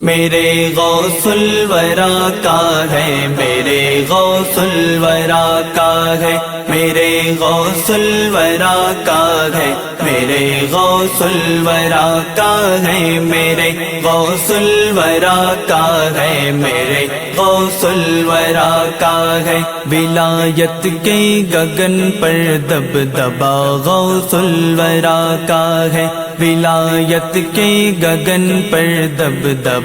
میرے غوث الورا کا ہے، میرے غوث الورا کا ہے، میرے غوث الورا کا ہے، میرے غوث الورا کا ہے، میرے غوث الورا کا ہے، میرے غوث الورا کا ہے۔ ولایت کے گگن پر دبدبا غوث الورا کا ہے، ولایت کے گگن پر دبدبا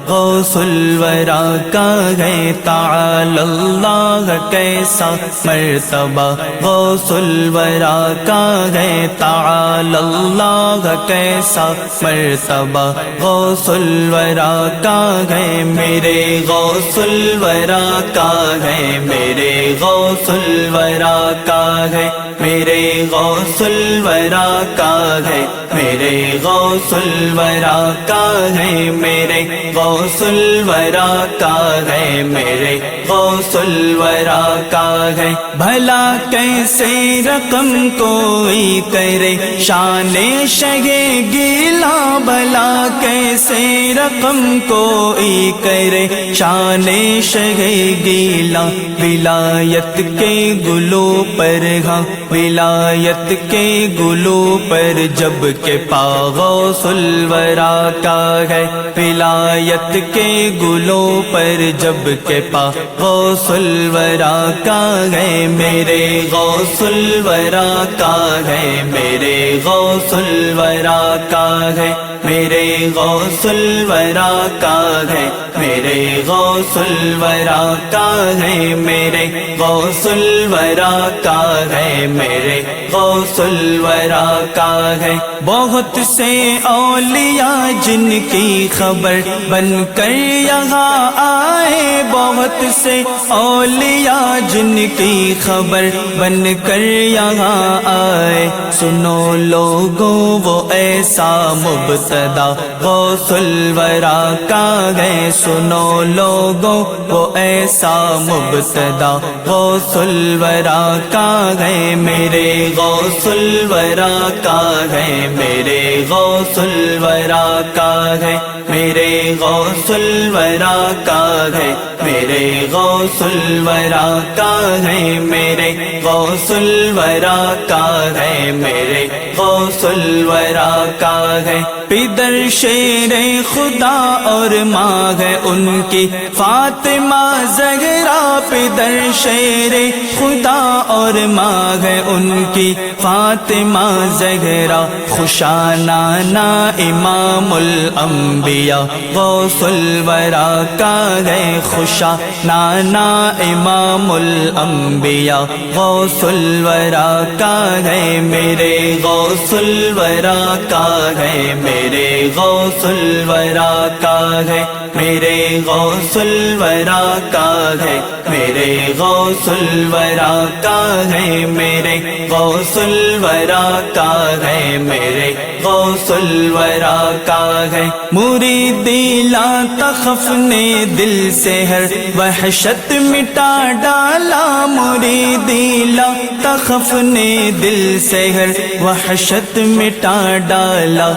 غوث الورا کا ہے۔ تعالی اللہ کیسا مرتبہ غوث الورا کا ہے، تعالی اللہ کیسا مرتبہ غوث الورا کا ہے۔ میرے غوث الورا کا ہے، میرے غوث الورا کا ہے، میرے غوث الورا کا ہے، میرے غوث الورا کا ہے، میرے غوث الورا کا ہے، میرے غوث الورا کا ہے۔ بھلا کیسے رقم کوئی کرے شان شہ گیلا، بھلا کیسے رقم کوئی کرے شان شہ گیلا۔ ولایت کے گلوں پر ہاں، ولایت کے گلوں پر جب کہ پا غوث الورا کا ہے، ولایت کے گلوں پر جب کہ پا غوث الورا کا ہے۔ میرے غوث الورا کا ہے، میرے غوث الورا کا ہے، میرے غوث الورا کا ہے، میرے غوث الورا کا ہے، میرے غوث الورا کا ہے، میرے غوث الورا کا ہے۔ بہت سے اولیاء جن کی خبر بن کر یہاں آئے، بہت سے اولیاء جن کی خبر بن کر یہاں آئے۔ سنو لوگوں وہ ایسا مبتدا غوث الورا کا ہے، سنو لوگوں وہ ایسا مبتدا غوث الورا کا ہے۔ میرے غوث الورا کا ہے، میرے غوث الورا کا ہے، میرے غوث الورا کا ہے، میرے غوث الورا کا ہے، میرے غوث الورا کا ہے، میرے غوث الورا کا ہے۔ پدر شیر خدا اور ماں ہے ان کی فاطمہ زہرا، پدر شیر خدا اور ماں ہے ان کی فاطمہ زہرا۔ خوشانانہ امام الانبیاء غوث الورا کا ہے، خوشانانہ امام الانبیاء غوث الورا کا ہے۔ میرے غوث الورا کا ہے، میرے غوث الورا کا ہے، میرے غوث الورا کا ہے، میرے غوث الورا کا ہے، میرے غوث الورا کا ہے، میرے غوث الورا کا ہے۔ مریدی لا تخف نے دل سے ہر وحشت مٹا ڈالا، مریدی لا تخف نے دل سے ہر وحشت مٹا ڈالا۔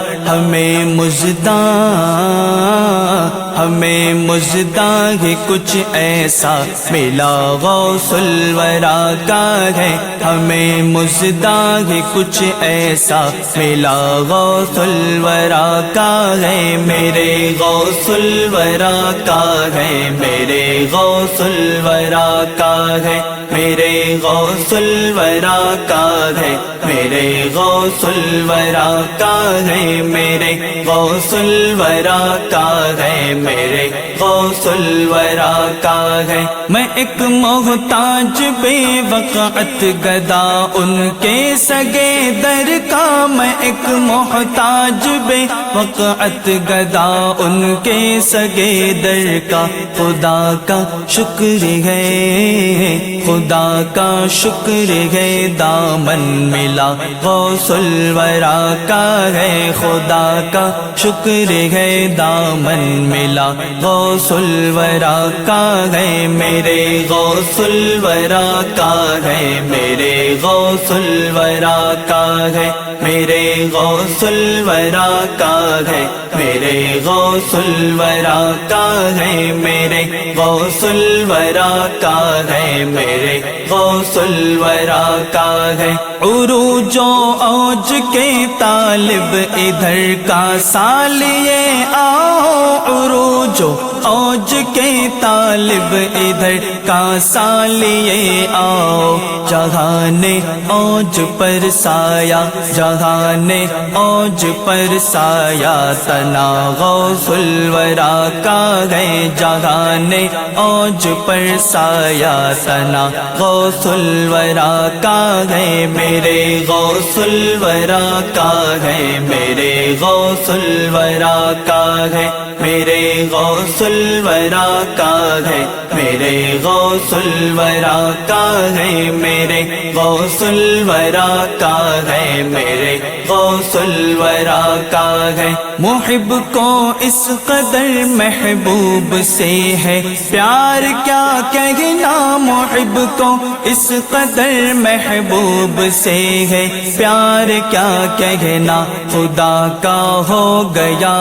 ہمیں مزداں ہی کچھ ایسا ملا غوث الورا کا ہے، ہمیں مزداں ہی کچھ ایسا ملا غوث الورا کا ہے۔ میرے غوث الورا کا ہے، میرے غوث الورا کا ہے، میرے غوث الورا کا ہے، میرے غوث الورا کا ہے، میرے غوث الورا کا ہے، میرے غوث الورا کا ہے۔ میں ایک محتاج بے وقعت گدا ان کے سگے در کا، میں ایک محتاج بے وقعت گدا ان کے سگے در کا۔ خدا کا شکر ہے، خدا کا شکر ہے، دامن ملا غوث الورا کا ہے، خدا کا شکر ہے، دامن ملا غوث الورا کا ہے میرے غوث الورا کا ہے میرے غوث الورا کا ہے میرے غوث الورا کا ہے میرے غوث الورا کا ہے میرے غوث الورا کا ہے میرے غوث الورا کا ہے عروج و اوج کے طالب ادھر کا سال یہ آؤ عروج و اوج کے طالب ادھر کا سال یہ آؤ جہان اوج پر سایہ جہان اوج پر سایہ تنا غوث الورا کا ہے جہان اوج پر سایہ تنا غوث الورا کا ہے میرے غوث الورا کا ہے میرے غوث الورا کا ہے میرے غوث الورا کا ہے میرے غوث الورا کا ہے میرے غوث الورا کا ہے میرے غوث الورا کا ہے محب کو اس قدر محبوب سے ہے پیار کیا کہنا محب کو اس قدر محبوب سے ہے پیار کیا کہنا خدا کا ہو گیا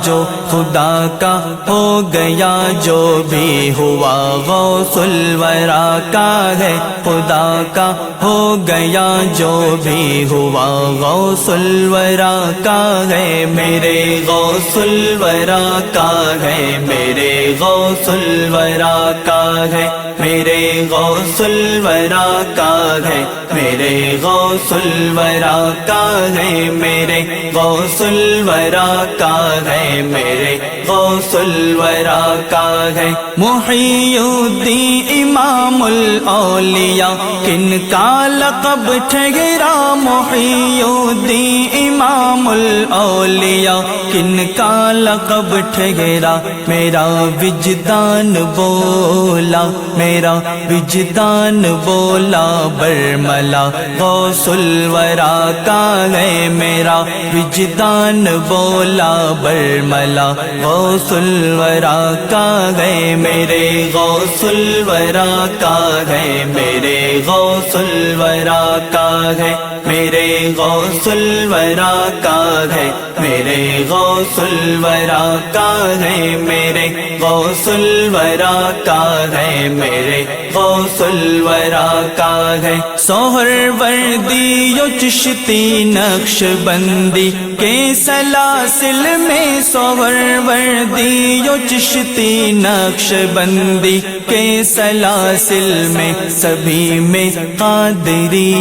جو خدا کا ہو گیا جو بھی ہوا غوث الورا کا ہے خدا کا ہو گیا جو بھی ہوا غوث الورا کا ہے میرے غوث الورا کا ہے میرے غوث الورا کا ہے میرے غوث الورا کا ہے میرے غوث الورا کا ہے میرے غوث الورا کا ہے میرے غوث الورا کا ہے محی الدین امام الاولیاء کن کا لقب ٹھہرا محی الدین امام الاولیاء کن کا لقب ٹھہرا میرا وجدان بولا میرا وجدان بولا برملا غوث الورا کا ہے میرا وجدان بولا برملا غوث الورا کا ہے میرے غوث الورا کا ہے میرے غوث الورا کا ہے میرے غوث الورا کا ہے میرے غوث الورا کا ہے میرے غوث الورا کا ہے میرے غوث الورا کا ہے سوہر وردی و چشتی نقش بندی کے سلاسل میں سوہر وردی و چشتی نقش بندی کے سلاسل میں سبھی میں قادری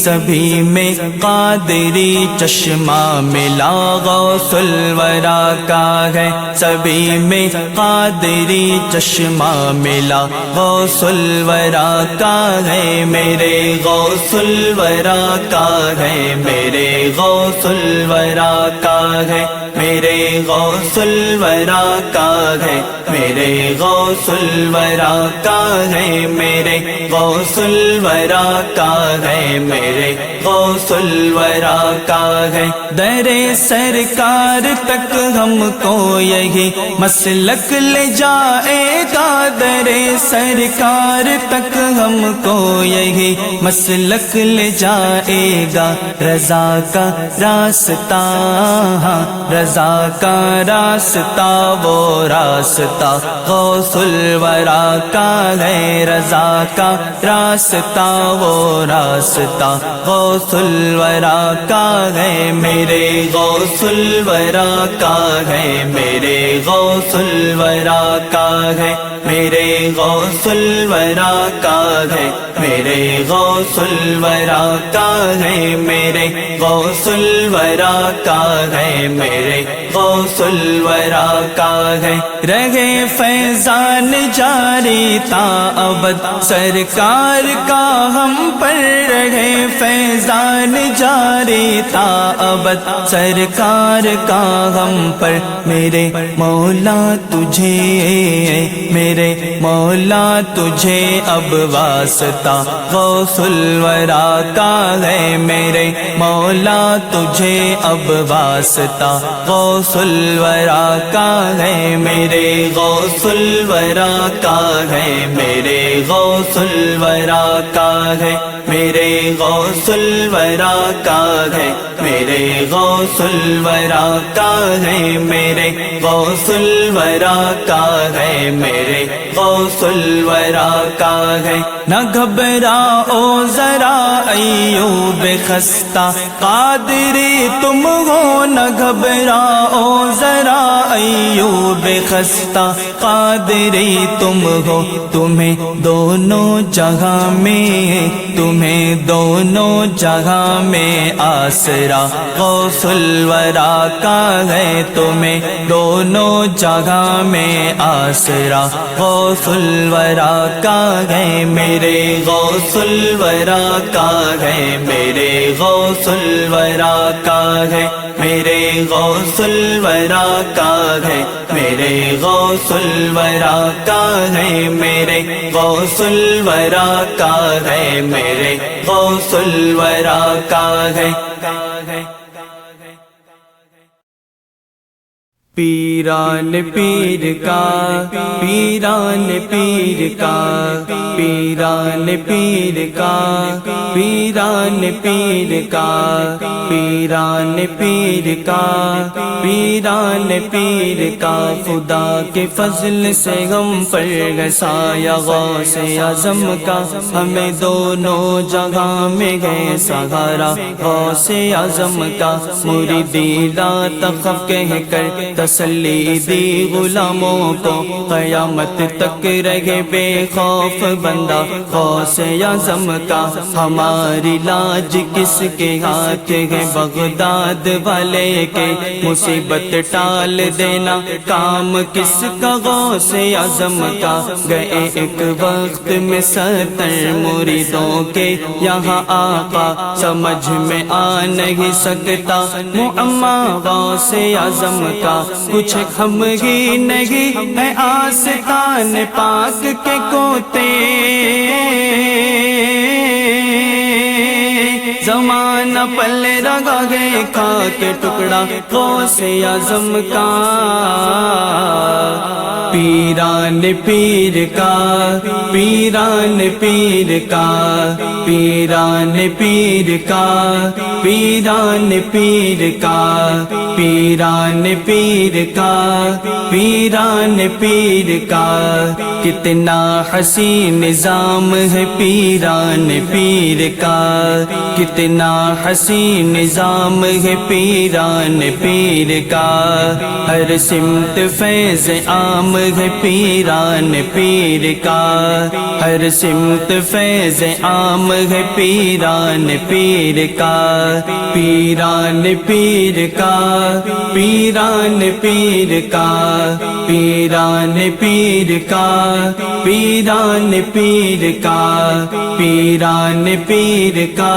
سبھی میں قادری چشمہ ملا غوث الورا کا ہے سبھی میں قادری چشمہ ملا غوث الورا کا ہے میرے غوث الورا کا ہے میرے غوث الورا کا ہے میرے غوث الورا کا ہے میرے غوث الورا کا ہے میرے غوث الورا کا ہے میرے غوث الورا کا ہے در سرکار تک ہم کو یہی مسلک لے جائے گا در سرکار تک ہم کو یہی مسلک لے جائے گا رضا کا راستہ رضا کا راستہ وہ راستہ غوث الورا کا ہے رضا کا راستہ وہ راستہ غوث الورا کا ہے میرے غوث الورا کا ہے میرے غوث الورا کا ہے میرے غوث الورا کا ہے میرے غوث الورا کا ہے میرے غوث الورا کا ہے میرے غوث الورا کا ہے رہے فیضان جاری تا ابد سرکار کا ہم پر رہے فیضان جاری تا ابد سرکار کا ہم پر میرے مولا مولا تجھے، میرے مولا تجھے اب واسطہ غوث الورا کا ہے، میرے مولا تجھے اب واسطہ غوث الورا کا ہے، میرے غوث الورا کا ہے، میرے غوث الورا کا ہے، میرے غوث الورا کا ہے، میرے غوث الورا کا ہے، میرے غوث الورا کا ہے، میرے غوث الورا کا ہے۔ نہ گھبراؤ ذرا ایوب خستہ، قادری تم ہو، نہ گھبراؤ ذرا ایوب خستہ، قادری تم ہو، تمہیں دونوں جگہ میں، تمہیں دونوں جگہ میں آسرا غوث الورا کا ہے، تمہیں دونوں جگہ میں آسرا غوث الورا کا ہے، میرے غوث الورا کا ہے، میرے غوث الورا کا ہے، میرے غوث الورا کا ہے، میرے غوث الورا کا ہے، میرے غوث الورا کا ہے، میرے غوث الورا کا ہے۔ پیران پیر کا، پیران پیر کا، پیران پیر کا، پیران پیر کا، پیران پیر کا، پیران پیر کا، خدا کے فضل سے ہم پر ہے سایہ غوث اعظم کا، ہمیں دونوں جگہ میں گئے سہارا غوث اعظم کا، مریدی لا تخف کہہ کر تسلی دی غلاموں کو، قیامت تک رہے بے خوف بندہ غوث اعظم کا، ہماری لاج کس کے ہاتھ ہے بغداد والے کے، مصیبت ٹال دینا کام کس کا غوث اعظم کا، گئے ایک وقت میں 70 مریدوں کے یہاں آقا، سمجھ میں آ نہیں سکتا معمہ غوث اعظم کا، کچھ ہم ہی نہیں ہے آستان پاک کے کوتے، زمانہ پلے رگا گئے کھا کے ٹکڑا غوث اعظم کا، پیران پیر کا، پیران پیر کا، پیران پیر کا، پیران پیر کا، پیران پیر کا، پیران پیر کا، کتنا حسین نظام ہے پیران پیر کا، کتنا حسین نظام ہے پیران پیر کا، ہر سمت فیض عام ہے پیران پیر کا، ہر سمت فیض عام ہے پیران پیر کا، پیران پیر کا، پیران پیر کا، پیران پیر کا، پیران پیر کا، پیران پیر کا،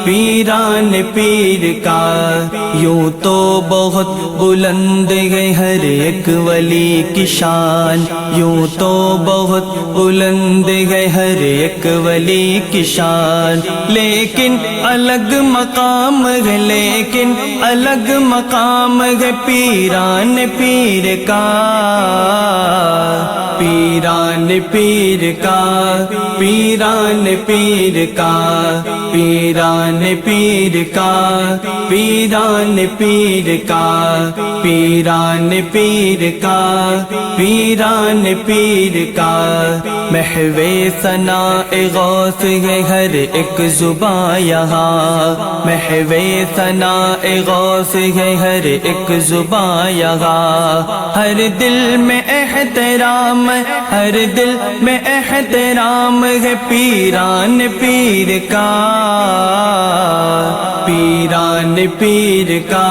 پیران پیر کا، یوں تو بہت بلند ہے ہر ایک ولی کی شان، یوں تو بہت بلند ہے ہر ایک ولی کی شان، لیکن الگ مقام ہے، لیکن الگ مقام ہے پیران پیر کا، پیران پیر کا، پیران پیر کا، پیران پیر کا، پیران پیر کا، پیران پیر کا، پیران پیر کا، محو ثناء غوث ہے ہر ایک زباں یہاں، محو ثناء غوث ہے ہر ایک زباں یہاں، ہر دل میں احترام میں ہر دل میں احترام ہے پیران پیر کا، پیران پیر کا،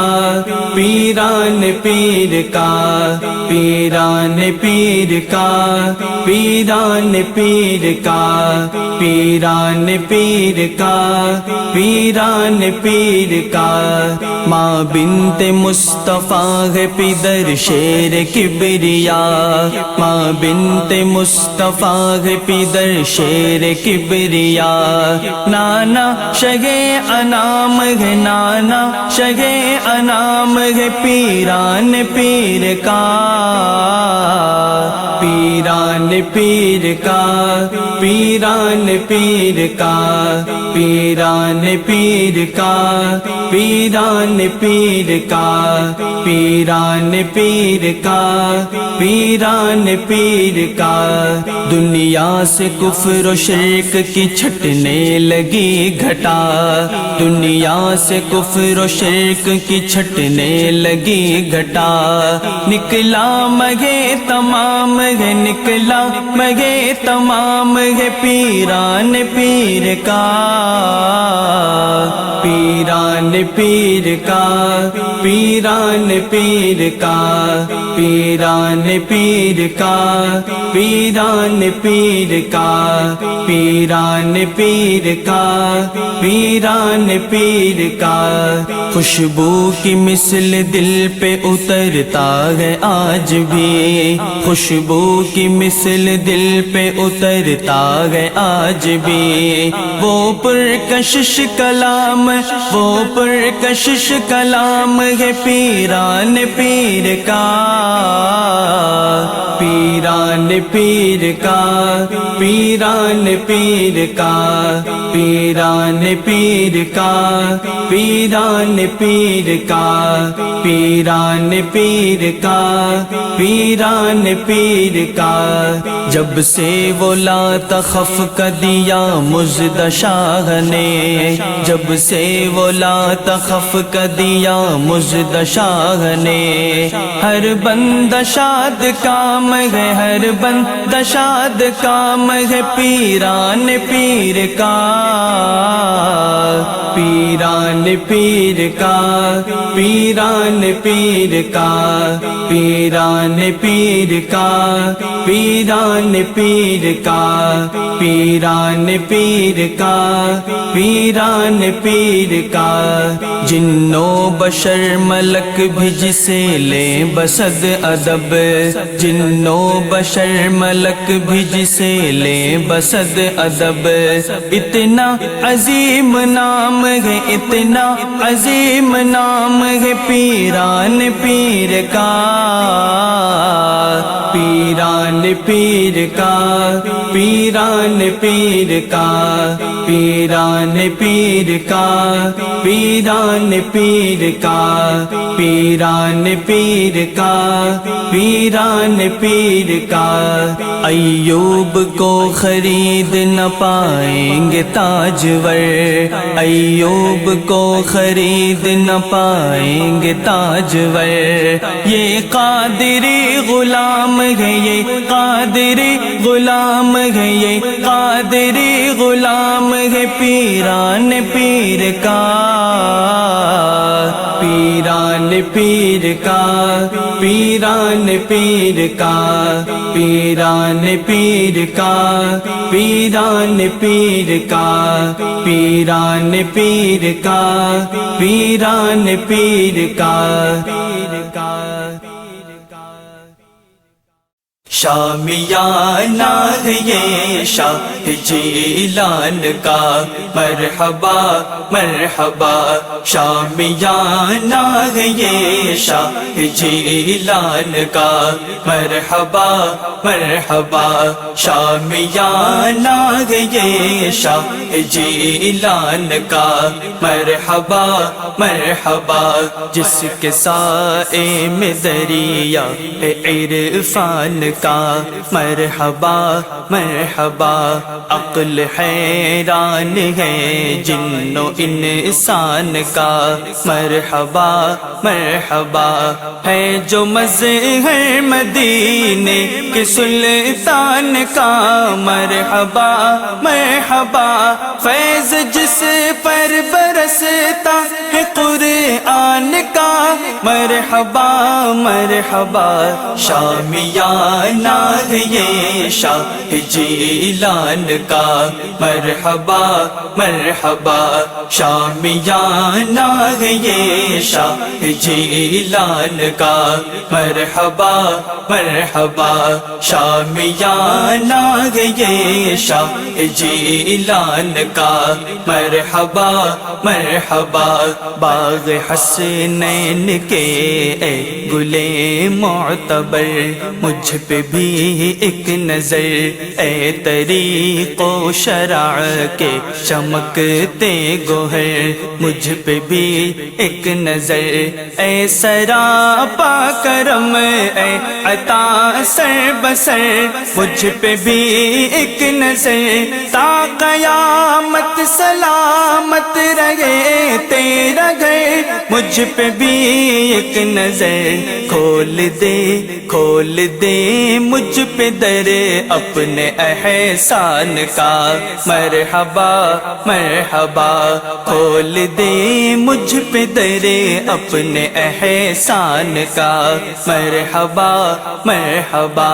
پیران پیر کا، پیران پیر کا، پیران پیر کا، پیران پیر کا، پیران پیر کا۔ ماں بنت مصطفیٰ ہے پدر شیر کبریا، ماں بنت مصطفیٰ ہے پدر شیر کبریا۔ نانا شگے انام ہے، نانا شگے انام ہے پیران پیر کا، پیران پیر کا، پیران پیر کا، پیران پیر کا، پیران پیر کا، پیران پیر کا، پیران پیر کا۔ دنیا سے کفر و شرک کی چھٹنے لگی گھٹا، دنیا سے کفر و شرک کی چھٹنے لگی گھٹا۔ نکلا مگے تمام ہے، نکلا مگے تمام ہے پیران پیر کا، پیران پیر کا، پیران پیر کا، پیران پیر کا، پیران پیر کا، پیران پیر کا، پیران پیر کا۔ خوشبو کی مثل دل پہ اترتا ہے آج بھی، خوشبو کی مثل دل پہ اترتا ہے آج بھی۔ وہ پرکشش کلام، وہ پرکشش کلام ہے پیران پیر کا، پیران پیر کا، پیران پیر کا، پیران پیر کا، پیران پیر کا، پیران پیر کا، پیران پیر کا۔ جب سے وہ لا تخف کا دیا مزد شاہ نے، جب سے وہ لا تخف کا دیا مزد شاہ نے، ہر بند شاد کام ہے، ہر بند شاد کام ہے پیران پیر کا، پیران پیر کا، پیران پیر کا، پیران پیر کا، پیران پیر کا، پیران پیر کا، پیران پیر کا۔ جنو بشر ملک بھی جسے لیں بصد ادب، جنو بشر ملک بھی جسے لیں بصد ادب۔ اتنا عظیم نام ہے، اتنا عظیم نام ہے پیران پیر کا، پیران پیر کا، پیران پیر کا، پیران پیر کا، پیران پیر کا، پیران پیر کا، پیران پیر کا۔ ایوب کو خرید نہ پائیں گے تاجور، ایوب کو خرید نہ پائیں گے تاجور۔ یہ قادری غلام ہے، یہ قادری غلام ہے، یہ قادری غلام ہے پیران پیر کا، پیران پیر کا، پیران پیر کا، پیران پیر کا، پیران پیر کا، پیران پیر کا، پیران پیر کا۔ شامیانہ ہے یہ شاہ جیلان کا، مرحبا مرحبا۔ شامیانہ ہے یہ شاہ جیلان کا، مرحبا مرحبا۔ شامیانہ ہے یہ شاہ جیلان کا، مرحبا مرحبا۔ جس کے سائے میں دریا عرفان کا مرحبا مرحبا، عقل حیران ہے جن و انسان کا مرحبا مرحبا، ہے جو مظہر مدینے کے سلطان کا مرحبا مرحبا، فیض جس پر برستا ہے قرآن کا مرحبا مرحبا، شامیانہ ہے یہ شاہ جیلان کا مرحبا مرحبا، شامیانہ ہے یہ شاہ جیلان کا مرحبا مرحبا، شامیانہ ہے یہ شاہ جیلان کا مرحبا مرحبا، باغ حسنین کے اے گلے معتبر، مجھ پہ بھی ایک نظر اے طریق و شرع کے چمکتے گوہر، مجھ پہ بھی ایک نظر اے سراپا کرم اے عطا سر بسر، مجھ پہ بھی ایک نظر تا قیامت سلامت رہے تیرا گھر، مجھ پہ بھی ایک نظر کھول دے مجھ پہ در اپنے احسان کا مرحبا مرحبا، کھول دے مجھ پہ در اپنے احسان کا مرحبا مرحبا،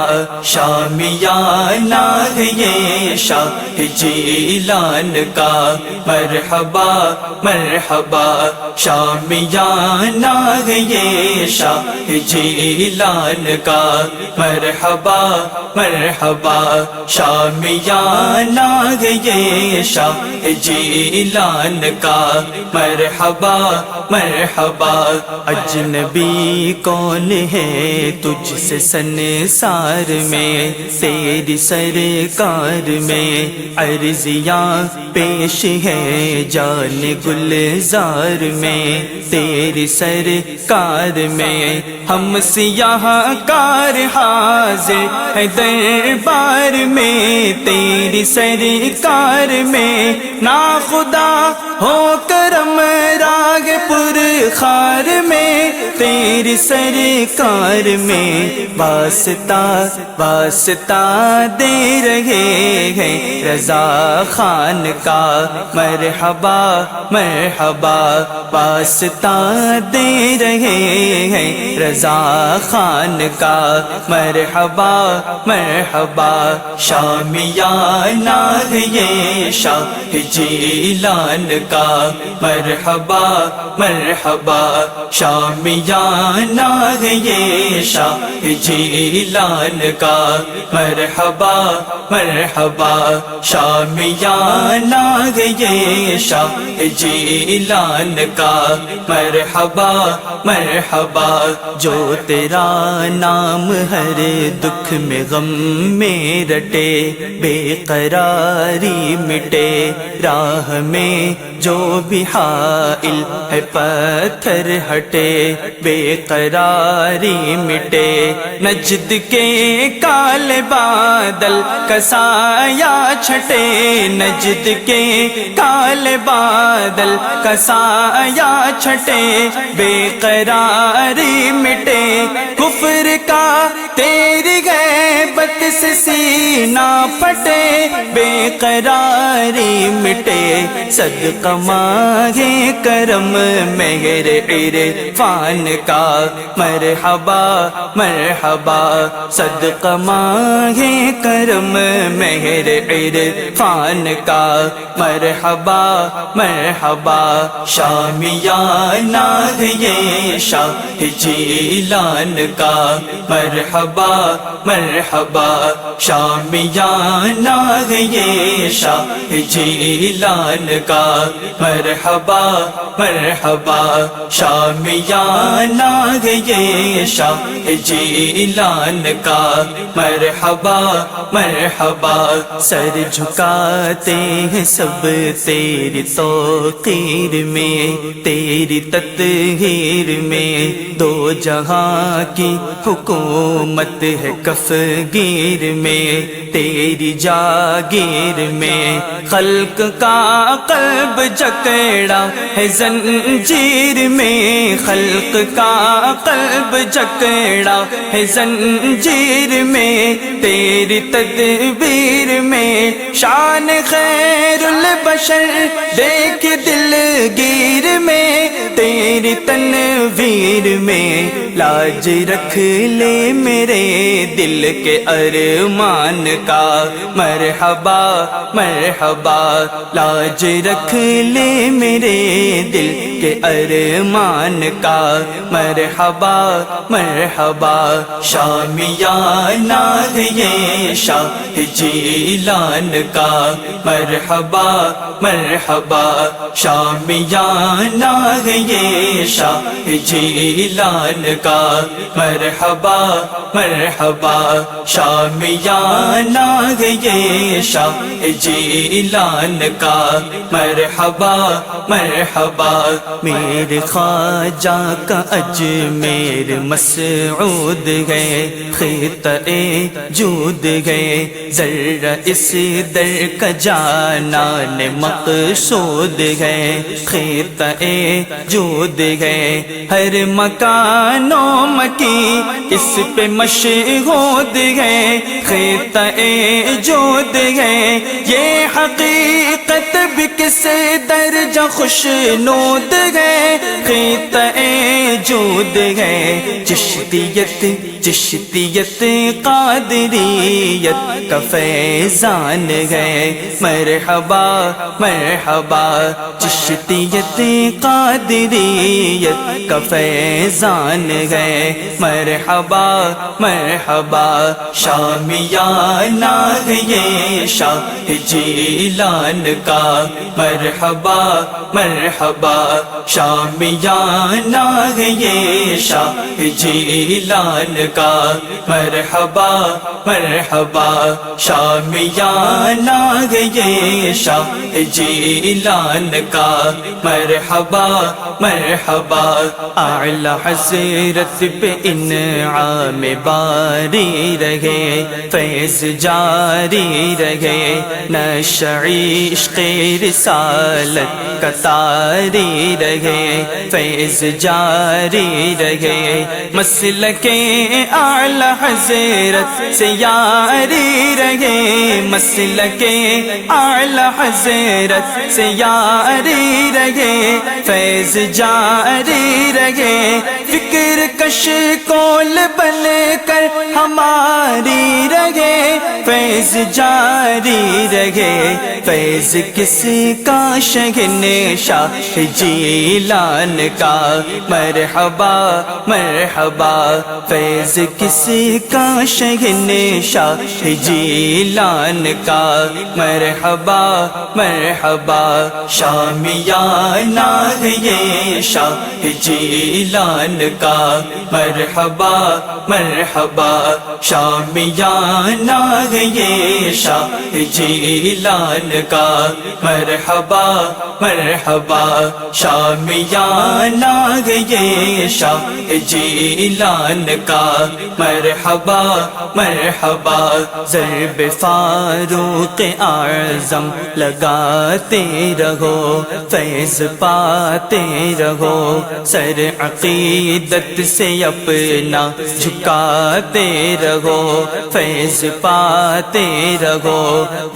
شامیانہ ہے یہ شاہ جیلان کا مرحبا مرحبا، شامیانہ ہے یہ شاہ جیلان کا مرحبا مرحبا، شامیانہ ہے یہ شاہ جیلان کا مرحبا مرحبا، اجنبی کون ہے تجھ سے سنسار میں، تیری سرکار میں عرضیاں پیش ہے جان گلزار میں، تیری سرکار میں ہم سیاہ کار حاضر ہے دربار میں، تیری سرکار میں ناخدا ہو کرم راگ پر خار میں، تیری سرکار میں واسطہ دے رہے ہیں رضا خان کا مرحبا مرحبا، واسطہ دے رہے ہیں رضا خان کا مرحبا مرحبا، شامیانہ ہے یہ شاہ جیلان کا مرحبا مرحبا، شامیانہ ہے یہ شاہ جیلان کا مرحبا مرحبا، شامیانہ ہے یہ شاہ جیلان کا مرحبا مرحبا، جو تیرا نام ہر دکھ میں غم میں رٹے، بے قراری مٹے راہ میں جو بھی حائل ہے پتھر ہٹے، بے قراری مٹے نجد کے کالے بادل کا سایہ چھٹے، نجد کے کالے بادل کا سایہ چھٹے، بے قراری مٹے کفر کا تیری غیبت سے سینہ پھٹے، بے قراری مٹے صدقہ مانگے کرم مہر عرفان کا مرحبا مرحبا، صدقہ مانگے کرم مہر عرفان کا مرحبا مرحبا، شامیانہ ہے یہ شاہ جیلان کا مرحبا مرحبا، شامیانہ ہے یہ شاہ جیلان کا مرحبا مرحبا شامیانہ ہے یہ شاہ جیلان کا مرحبا مرحبا سر جھکاتے ہیں سب تیری توقیر میں تیری تطہیر میں دو جہاں کی حکومت ہے کفگیر میں تیری جاگیر میں خلق کا قلب جکڑا ہے زنجیر میں خلق کا قلب جکڑا ہے زنجیر میں تیری تدبیر میں شان خیر البشر دیکھ دلگیر میں تیری تنویر میں لاج رکھ لے میرے دل کے ارمان کا مرحبا مرحبا لاج رکھ لے میرے دل کے ارمان کا مرحبا مرحبا شامیانہ ہے یہ شاہ جیلان کا مرحبا مرحبا شامیانہ ہے یہ شاہ جیلان کا مرحبا مرحبا شامیانہ ہے یہ شاہ جیلان کا مرحبا مرحبا میرے خواجہ کا اجمیر مسعود ہے خطۂ جود ہے ذرا اس در کا جانان مقصود ہے خطۂ جود ہے ہر مکان و مکی اس پہ مشہود ہے خطۂ جود ہے یہ حقیقت بھی کس درجہ خوشنود ہے خطۂ جود ہے چشتیت چشتیت قادریت کا فیضان ہے مرحبا مرحبا چشتیت قادریت کا فیضان ہے مرحبا مرحبا شامیانہ ہے یہ شاہ جیلان کا مرحبا مرحبا شامیانہ ہے یہ شاہ جیلان کا مرحبا مرحبا شامیانہ ہے یہ شاہ جیلان کا مرحبا مرحبا اعلی حضرت پہ انعام باری رہے فیض جاری رہے نشع عشق رسالت کا طاری رہے فیض جاری رہے مسلک اعلی حضرت سے یاری رہے مسلک اعلی حضرت سے یاری رہے فیض جاری رہے فکر کش کول بن کر ہماری رہے فیض جاری رہے فیض کس کا شاہ جیلان کا مرحبا مرحبا فیض کس کا شاہ جیلان کا مرحبا مرحبا شامیانہ ہے یہ شاہ جیلان کا مرحبا مرحبا شامیانہ ہے یہ شاہ جیلان کا مرحبا مرحبا شامیانہ ہے یہ شاہ جیلان کا مرحبا مرحبا ضرب فاروق اعظم لگاتے رہو فیض پاتے رہو سر عقیدت سے اپنا جھکاتے رہو فیض پاتے رہو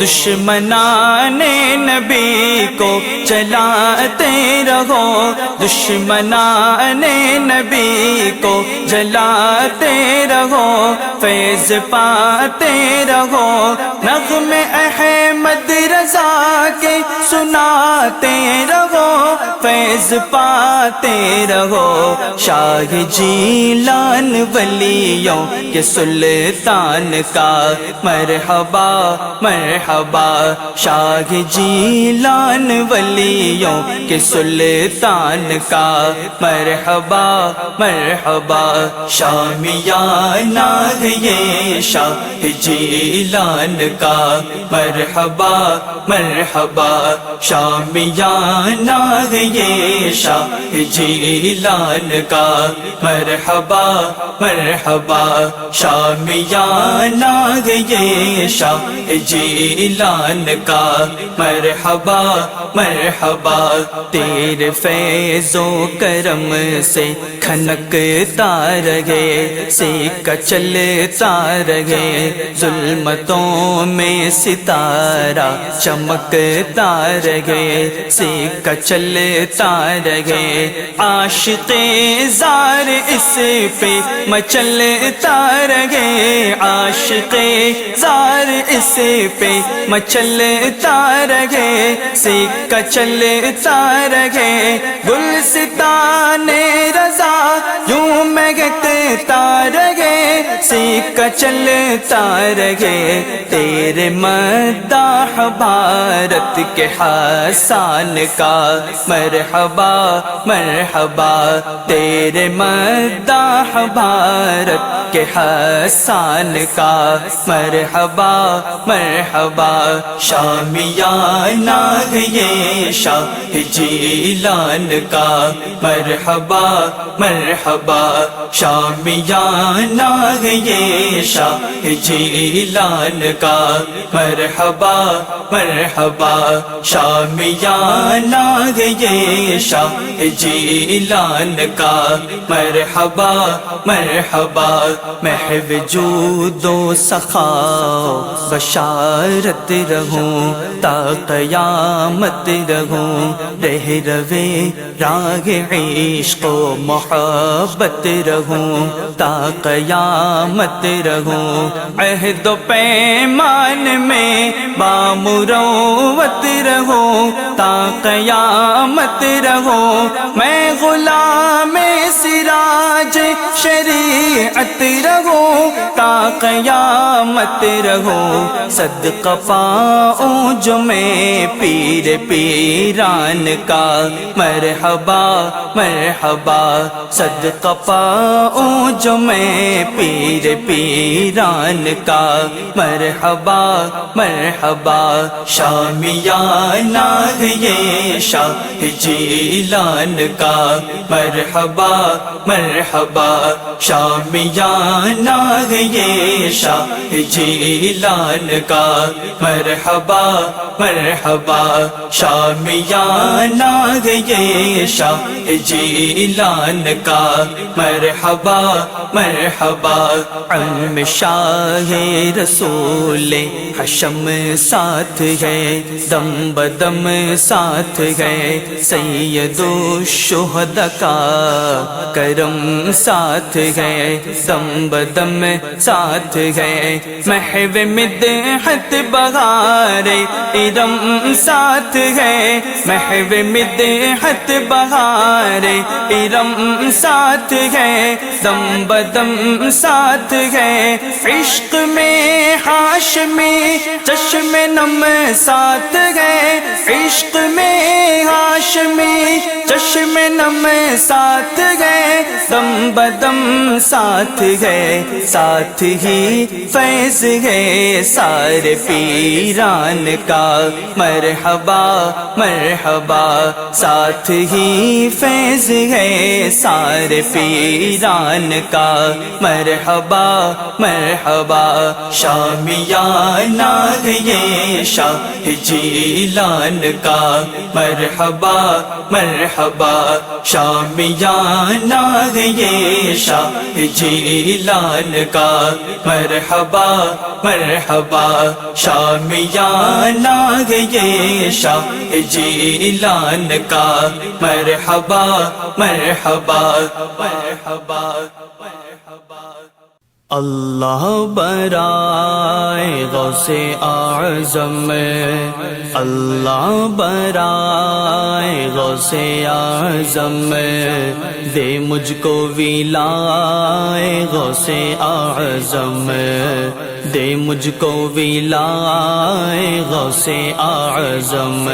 دشمنان نبی کو جلاتے رہو دشمنان نبی کو جلاتے رہو فیض پاتے رہو نغمے احمد رضا کے سناتے رہو فیض پاتے رہو، شاہ جیلان ولیوں کے سلطان کا مرحبا مرحبا، شاہ جیلان ولیوں کے سلطان کا مرحبا مرحبا، شامیانہ ہے یہ شاہ جیلان کا مرحبا مرحبا، شامیانہ ہے یہ شاہ جیلان کا مرحبا مرحبا، شامیانہ ہے یہ شاہ جیلان کا مرحبا مرحبا، تیرے فیض و کرم سے کھنکتا رہے، سیکا چلتا رہے، ظلمتوں میں ستارہ چمکتا رہے، سیکا چلتا رہے، عاشق زار اس پہ مچلتا رہے، عاشق زار اس پہ مچلتا رہے، سیکا چلتا رہے، گلستان رضا یوں مہکتا رہے، سیکا چلتا رہے، تیرے مداح بھارت کے حسان کا مرحبا مرحبا، تیرے مداح بھارت کے حسان کا مرحبا مرحبا، شامیانہ ہے یہ شاہ جیلان کا مرحبا مرحبا، شامیانہ ہے یہ شاہ جیلان کا مرحبا مرحبا، شامیانہ ہے یہ شاہ جیلان کا مرحبا مرحبا، محو جود و سخا بشارت رہوں تا قیامت رہوں، رہ روے راہ عشق و محبت رہوں تا قیامت رہوں، عہد و پیمان میں بامروت رہوں تا قیامت رہوں، میں غلام سراج شریعت رہوں تا قیامت رہوں، صدقہ پاؤں جو میں پیر پیران کا مرحبا مرحبا، صدقہ پاؤں جو میں پیر پیران کا مرحبا مرحبا، شامیانہ ہے یہ شاہ جیلان کا مرحبا مرحبا، شامیانہ ہے یہ شاہ جیلان کا مرحبا مرحبا، شامیانہ ہے یہ شاہ جیلان کا مرحبا مرحبا، علم شاہ رسول حشم ساتھ ہے، دم بدم ساتھ ہے، سید الشہداء کا کرم ساتھ ہے، دم بدم ساتھ ہے، محو مدحت بہار ارم ساتھ ہے، محو مدحت بہار ارم ساتھ ہے، دم بدم ساتھ ہے، عشق میں ہاشمی چشم نم ساتھ ہے، عشق میں ہاشمی چشم نم ساتھ ہے، دم بدم ساتھ ہے، ساتھ ہی فیض ہے سارے پیران کا مرحبا مرحبا، ساتھ ہی فیض ہے سارے پیران کا مرحبا مرحبا، شامیانہ ہے یہ شاہ جیلان کا مرحبا مرحبا، شامیانہ ہے یہ شاہ جیلان کا مرحبا مرحبا، شامیانہ ہے یہ شاہ جیلان کا مرحبا مرحبا مرحبا مرحبا۔ اللہ برائے غوث اعظم، اللہ برائے غوث اعظم، دے مجھ کو ولائے غوث اعظم، دے مجھ کو ولائے غوث اعظم،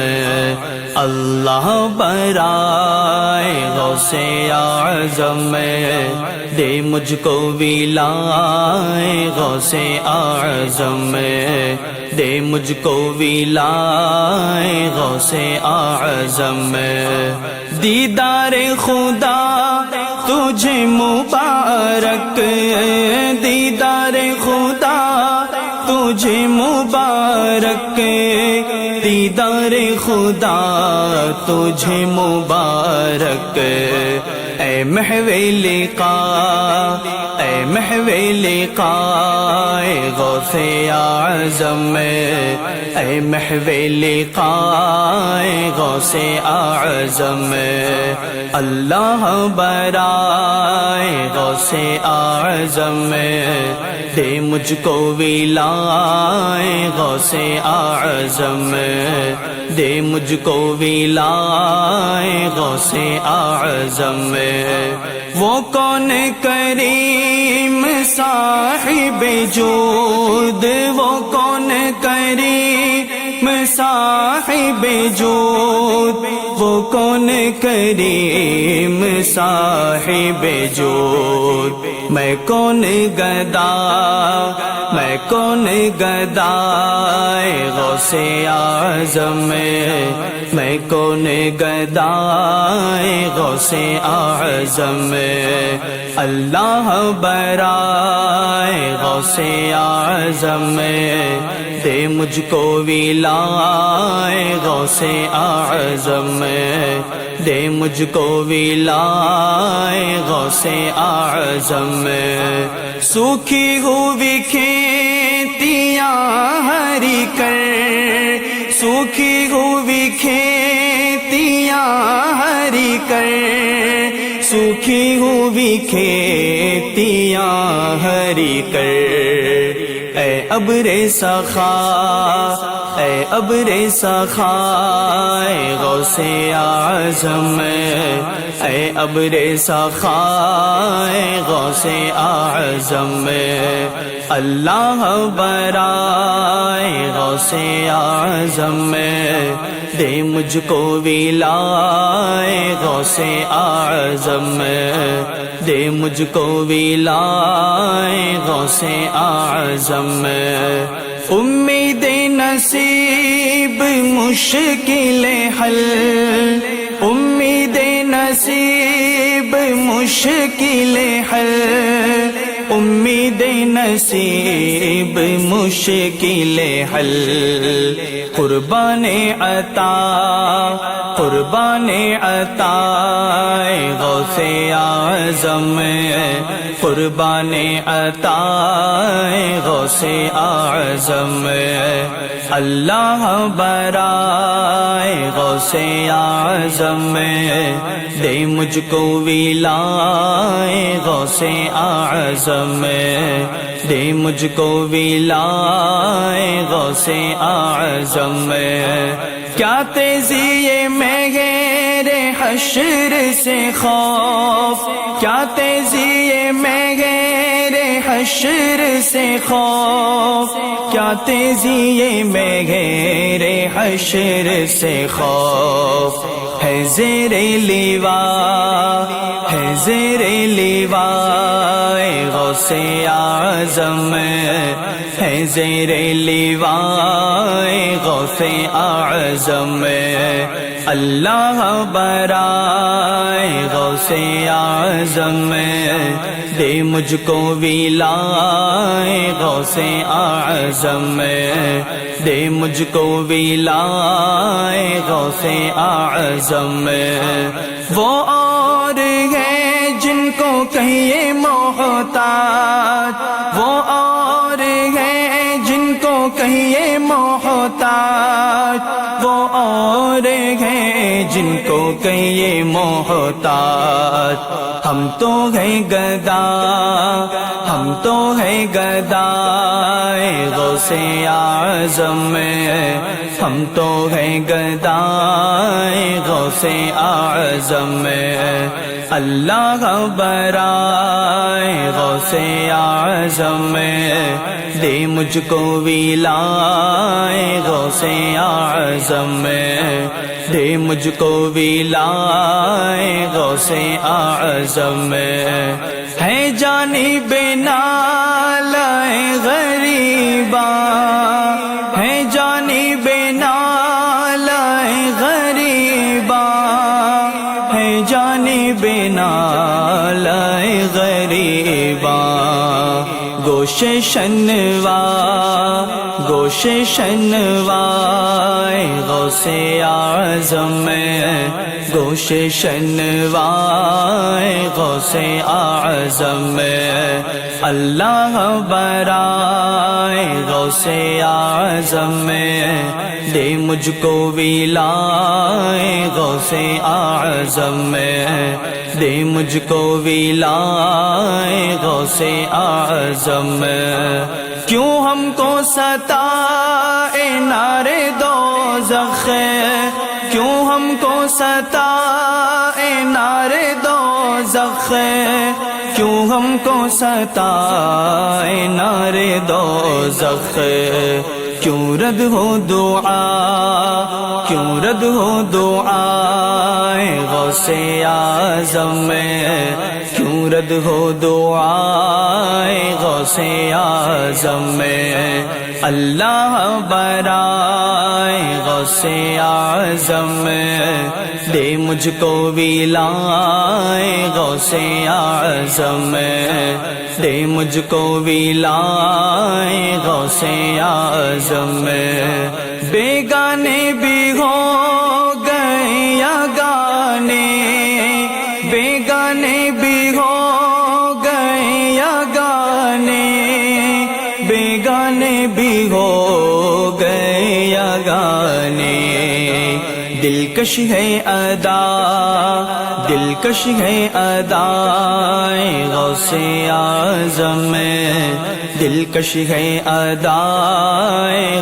اللہ برائے غوث اعظم، دے مجھ کو ولائے غوث اعظم، دے مجھ کو ولائے غوث اعظم، دیدار خدا تجھے مبارک، دیدار خدا تجھے مبارک، دیدار خدا تجھے مبارک، اے محو لقاء، اے محو لقاء غوث اعظم، اے محو لقاء غوث اعظم، اللہ برائے غوث اعظم، دے مجھ کو ولائے غوث اعظم، دے مجھ کو ولائے غوث اعظم، وہ کون کریم صاحب جود، وہ کون کریم صاحب جود، وہ کون کریم صاحب جود، میں کون گدا، میں کون گدا غوث اعظم، میں کون گدا غوث اعظم، اللہ برائے غوث اعظم، دے مجھ کو ولائے غوث اعظم، دے مجھ کو ولائے غوث اعظم، سوکھی ہوئی کھیتیاں ہری کر، سوکھی ہوئی کھیتیاں ہری کر، سوکھی ہوئی کھیتیاں ہری کر، اے ابر سخا، اے ابر سخا غوث اعظم، اے ابر سخا غوث اعظم، اللہ برائے غوث اعظم، دے مجھ کو ولائے غوث اعظم، دے مجھ کو ولائے غوث اعظم، امید نصیب مشکل حل، امید نصیب مشکل حل، امید نصیب مشکل حل، قربان عطا، قربان عطا غوث اعظم، قربان عطا غوث اعظم، اللہ برائے غوث اعظم، دے مجھ کو ولائے غوث اعظم، دے مجھ کو ولائے غوث اعظم، کیا تیزی میں غیر حشر سے خوف، کیا تیزی میں غیر حشر سے خوف، کیا تیزی میں غیر حشر سے خوف، ہے زیر لیوا، ہے زیر لیوا غوث اعظم، ہے زیر لیوا غوث اعظم، اللہ برائے غوث اعظم، دے مجھ کو ولائے غوث اعظم، دے مجھ کو ولائے غوث اعظم، وہ اور ہے جن کو کہیے محتاج، وہ اور ہے جن کو کہیے محتاج، وہ اور ہیں جن کو کہیے محتاج۔ ہم تو ہیں گدا، ہم تو ہیں گدا غوث اعظم میں، ہم تو ہیں گدا غوث اعظم میں۔ اللہ برائے غوث اعظم میں، دے مجھ کو ولائے غوث اعظم میں، دے مجھ کو ولائے غوث اعظم میں۔ ہے جانب نالائے غریباں، ہے جانب نالائے غریباں، ہے جانب نالائے غریباں۔ گوش شنوا، گوش شنوا غوث اعظم میں، گوش شنوا غوث اعظم میں۔ اللہ برائے غوث اعظم میں، دے مجھ کو ولائے غوث اعظم میں، دے مجھ کو ولائے غوث اعظم میں۔ کیوں ہم کو ستائے نار دوزخ، کیوں ہم کو ستائے نار دوزخ، کیوں ہم کو ستائے نار دوزخ۔ کیوں رد ہو دعا، کیوں رد ہو دعا غوث اعظم میں، کیوں رد ہو دعا غوث اعظم میں۔ اللہ برائے غوث اعظم میں، دے مجھ کو ولائے غوث اعظم میں، دے مجھ کو ولائے غوث اعظم میں۔ بیگانے بھی ہو گئے یا گانے، بیگانے بھی ہو گئے یا گانے، بیگانے بھی ہو گئے یا گانے۔ دلکش ہے ادا، دلکش ہے ادا غوث اعظم میں، دلکش ہے ادا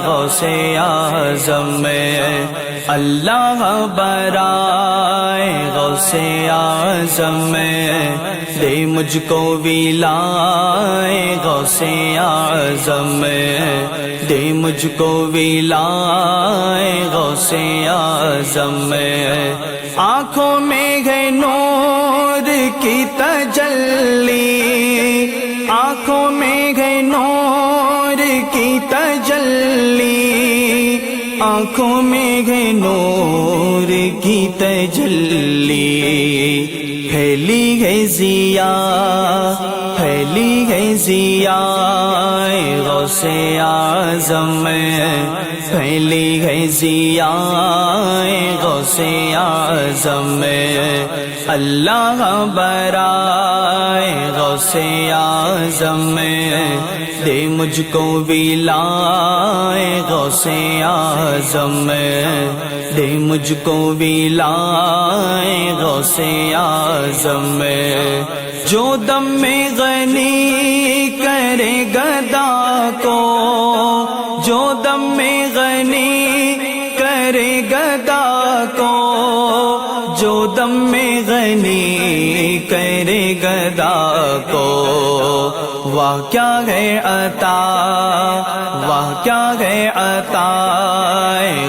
غوث اعظم میں۔ اللہ برائے غوث اعظم میں، دے مجھ کو ولائے غوث اعظم میں، دے مجھ کو ولائے غوث اعظم میں۔ آنکھوں میں ہے نور کی تجلی، آنکھوں میں ہے نور کی تجلی، آنکھوں میں ہے نور کی تجلی۔ پھیلی ہے ضیا، پھیلی ہے ضیا غوث اعظم میں، پھیلی ہے ضیا غوث اعظم میں۔ اللہ برائے غوث اعظم میں، دے مجھ کو ولائے غوث اعظم میں، دے مجھ کو ولائے غوث اعظم میں۔ جو دم میں غنی کرے گدا کو، جو دم میں غنی کرے گدا کو، جو دم میں غنی کرے گدا کو۔ واہ کیا ہے عطا، واہ کیا ہے عطا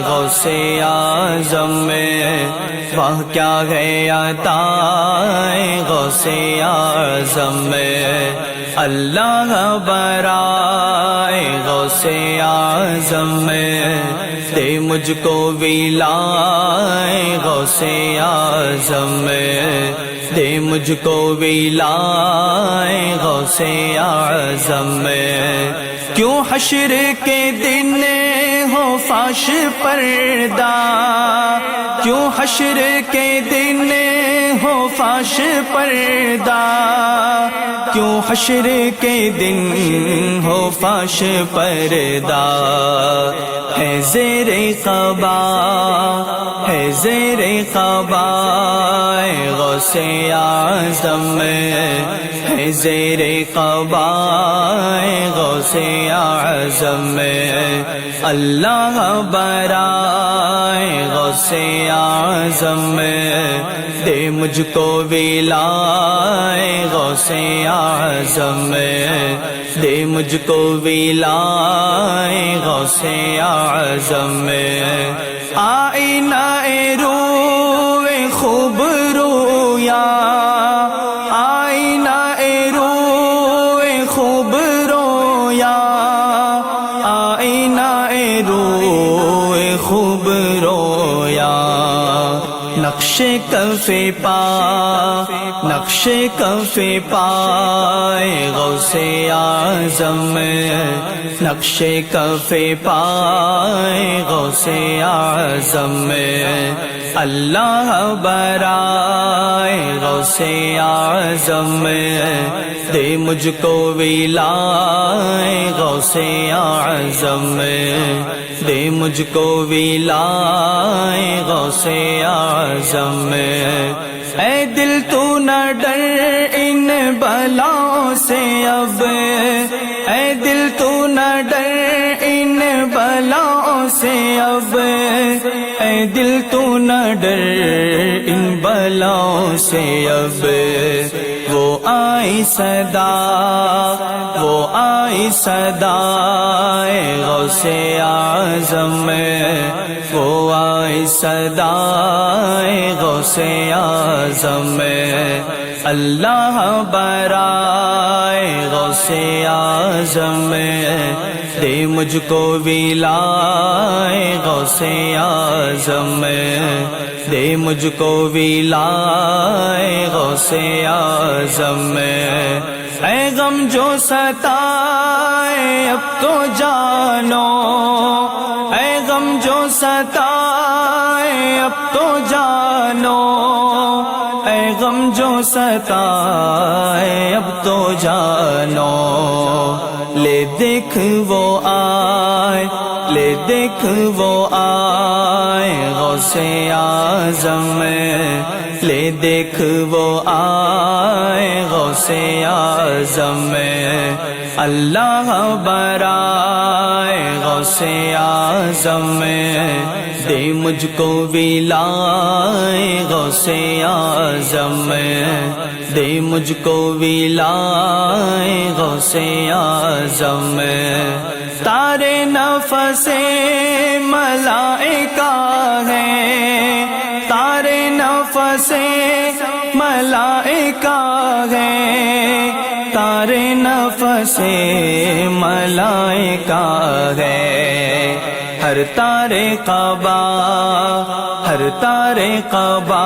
غوث اعظم میں، واہ کیا ہے عطا غوث اعظم میں۔ اللہ برائے غوث اعظم میں، دے مجھ کو ولائے غوث اعظم میں، دے مجھ کو ولائے غوث اعظم میں۔ کیوں حشر کے دن ہو فاش پردہ، کیوں حشر کے دن ہو فاش پردہ، کیوں حشر کے دن ہو فاش پردہ، ہے زیر قبا، ہے زیر قبا غوث اعظم، ہے زیر قبا غوث اعظم، اللہ برائے غوث اعظم، دے مجھ کو ولائے غوث اعظم، دے مجھ کو ولائے غوث اعظم، آئینہ روح خوب رویا، آئینہ روح خوب رویا، آئینہ روح خوب رویا، نقش کف پا، نقش کف پائے غوث اعظم، نقش کف پائے غوث اعظم، اللہ برائے غوث اعظم، دے مجھ کو ولائے غوث اعظم، دے مجھ کو ولائے غوث اعظم، اے دل تو نہ ڈر ان بلاؤں سے اب، اے دل تو نہ ڈر ان بلاؤں سے اب، اے دل تو نہ ڈر ان بلاؤں سے اب، وہ آئی صدا، وہ آئی صدا غوث اعظم، وہ آئی صدا غوث اعظم، اللہ برائے غوث اعظم، دے مجھ کو ولائے غوث اعظم، دے مجھ کو ولائے غوث اعظم، اے غم جو ستائے اب تو جانو، اے غم جو ستائے اب تو جانو، اے غم جو ستائے اب تو جانو، لے دیکھ وہ آئے، لے دیکھ وہ آئے غوث اعظم، لے دیکھ وہ آئے غوث اعظم، اللہ برائے غوث اعظم، دے مجھ کو ولائے غوث اعظم، دے مجھ کو ولائے غوث اعظم، تارے نفس ملائکہ ہے، تارے نفس ملائکہ ہے، تارے نفس ملائکہ ہے، ہر تارے قبا، ہر تارے قبا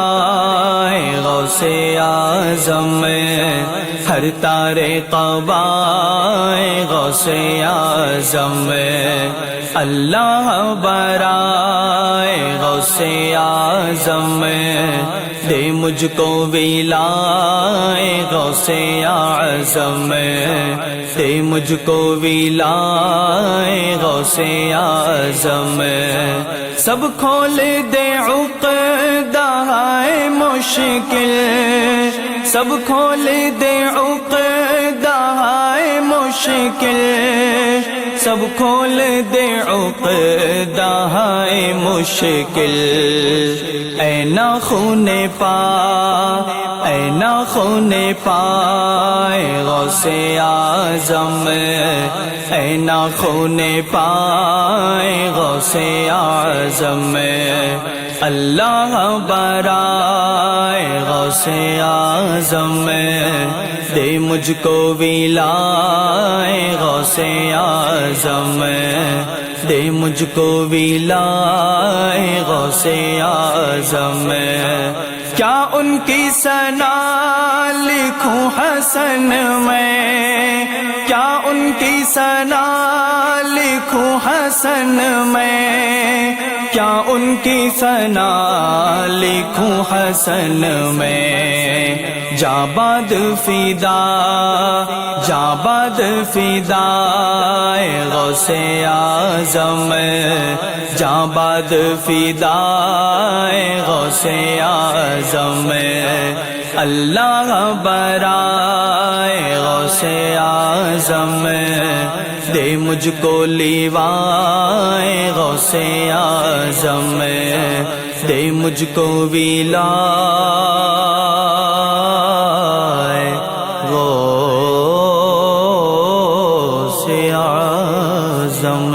غوث اعظم، ہر تارے قبا غوث اعظم، اللہ برائے غوث اعظم، دے مجھ کو ولائے غوث اعظم، دے مجھ کو ولائے غوث اعظم، سب کھول دے عقدہ مشکل، سب کھول دے عقدہ مشکل، سب کھول دے عقدہ مشکل، اے ناخن پا، اے ناخن پائے غوث اعظم، اے ناخن پائے غوث اعظم، اللہ برائے غوث اعظم، دے مجھ کو ولائے غوث اعظم، دے مجھ کو ولائے غوث اعظم، کیا ان کی ثنا لکھوں حسن میں، کیا ان کی ثنا لکھوں حسن میں، کیا ان کی ثنا لکھوں حسن میں، جاں باد فدا، جاں باد فدا غوث اعظم، جاں باد فدا غوث اعظم، اللہ برائے غوث اعظم دے مجھ کو لیوائے غوث اعظم، دے مجھ کو ولائے غوث اعظم۔